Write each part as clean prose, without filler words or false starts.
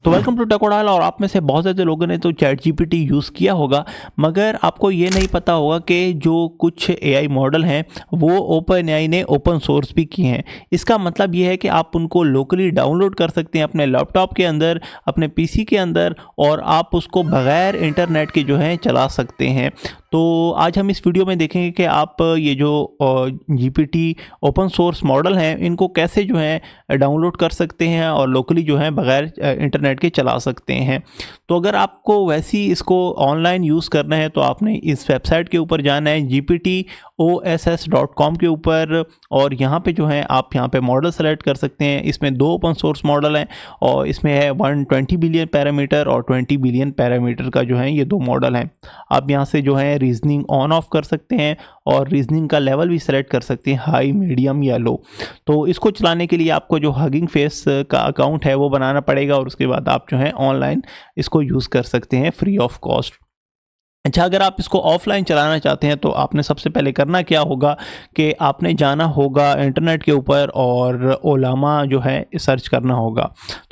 तो welcome to टेकोडाल। और आप में से बहुत ज़्यादा लोगों ने तो चैट जीपीटी यूज़ किया होगा, मगर आपको ये नहीं पता होगा कि जो कुछ एआई मॉडल हैं वो ओपन एआई ने ओपन सोर्स भी किए हैं। इसका मतलब ये है कि आप उनको लोकली डाउनलोड कर सकते हैं अपने लैपटॉप के अंदर, अपने पीसी के अंदर, और आप उसको बग़ैर इंटरनेट के जो है चला सकते हैं। तो आज हम इस वीडियो में देखेंगे कि आप ये जो जीपीटी ओपन सोर्स मॉडल हैं इनको कैसे जो है डाउनलोड कर सकते हैं और लोकली जो है बग़ैर इंटरनेट के चला सकते हैं। तो अगर आपको वैसी इसको ऑनलाइन यूज़ करना है तो आपने इस वेबसाइट के ऊपर जाना है gptoss.com के ऊपर, और यहाँ पे जो है आप यहाँ पे मॉडल सेलेक्ट कर सकते हैं। इसमें दो ओपन सोर्स मॉडल हैं और इसमें है 120 बिलियन पैरामीटर और 20 बिलियन पैरामीटर का जो है ये दो मॉडल हैं। आप यहाँ से जो है रीजनिंग ऑन ऑफ कर सकते हैं और रीजनिंग का लेवल भी सेलेक्ट कर सकते हैं, हाई, मीडियम या लो। तो इसको चलाने के लिए आपको जो हगिंग फेस का अकाउंट है वो बनाना पड़ेगा और उसके बाद आप जो है ऑनलाइन इसको यूज़ कर सकते हैं फ्री ऑफ कॉस्ट। अच्छा, अगर आप इसको ऑफलाइन चलाना चाहते हैं तो आपने सबसे पहले करना क्या होगा कि आपने जाना होगा इंटरनेट के ऊपर और ओलामा जो है सर्च करना होगा।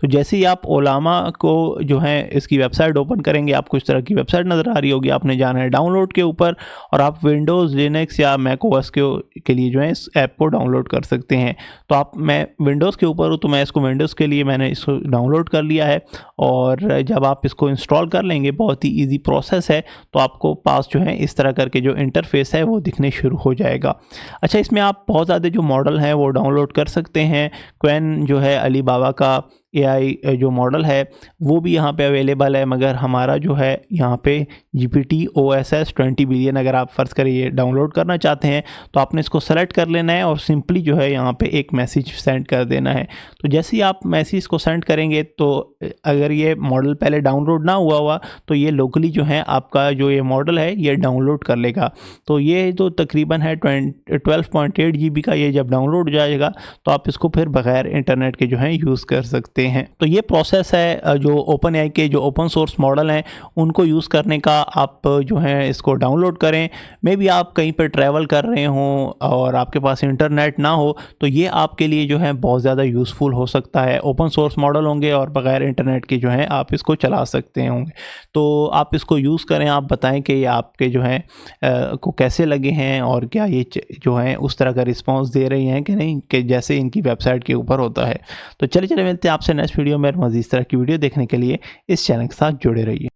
तो जैसे ही आप ओलामा को जो है इसकी वेबसाइट ओपन करेंगे, आपको इस तरह की वेबसाइट नज़र आ रही होगी। आपने जाना है डाउनलोड के ऊपर और आप विंडोज़, लिनक्स या मैक ओएस के लिए जो है इस ऐप को डाउनलोड कर सकते हैं। तो मैं विंडोज़ के ऊपर हूँ तो मैं इसको विंडोज़ के लिए मैंने इसको डाउनलोड कर लिया है। और जब आप इसको इंस्टॉल कर लेंगे, बहुत ही ईजी प्रोसेस है, तो आपको पास जो है इस तरह करके जो इंटरफेस है वो दिखने शुरू हो जाएगा। अच्छा, इसमें आप बहुत ज़्यादा जो मॉडल हैं वो डाउनलोड कर सकते हैं। क्वेन जो है अलीबाबा का एआई जो मॉडल है वो भी यहाँ पे अवेलेबल है, मगर हमारा जो है यहाँ पे GPTOSS 20 बिलियन अगर आप फ़र्ज़ करिए डाउनलोड करना चाहते हैं तो आपने इसको सेलेक्ट कर लेना है और सिंपली जो है यहाँ पे एक मैसेज सेंड कर देना है। तो जैसे ही आप मैसेज को सेंड करेंगे तो अगर ये मॉडल पहले डाउनलोड ना हुआ तो ये लोकली जो है आपका जो ये मॉडल है ये डाउनलोड कर लेगा। तो ये जो तकरीबन है 12.8 GB का, ये जब डाउनलोड हो जाएगा तो आप इसको फिर बग़ैर इंटरनेट के जो है यूज़ कर सकते हैं। तो ये प्रोसेस है जो ओपन एआई के जो ओपन सोर्स मॉडल हैं उनको यूज़ करने का। आप जो है इसको डाउनलोड करें। मे बी आप कहीं पर ट्रैवल कर रहे हों और आपके पास इंटरनेट ना हो तो ये आपके लिए जो है बहुत ज़्यादा यूज़फुल हो सकता है। ओपन सोर्स मॉडल होंगे और बग़ैर इंटरनेट के जो है आप इसको चला सकते होंगे। तो आप इसको यूज़ करें। आप बताएं कि ये आपके जो है को कैसे लगे हैं और क्या ये जो है उस तरह का रिस्पॉन्स दे रही हैं कि नहीं, कि जैसे इनकी वेबसाइट के ऊपर होता है। तो चलिए मिलते हैं आपसे नेक्स्ट वीडियो में। मज़ीद इस तरह की वीडियो देखने के लिए इस चैनल के साथ जुड़े रहिए।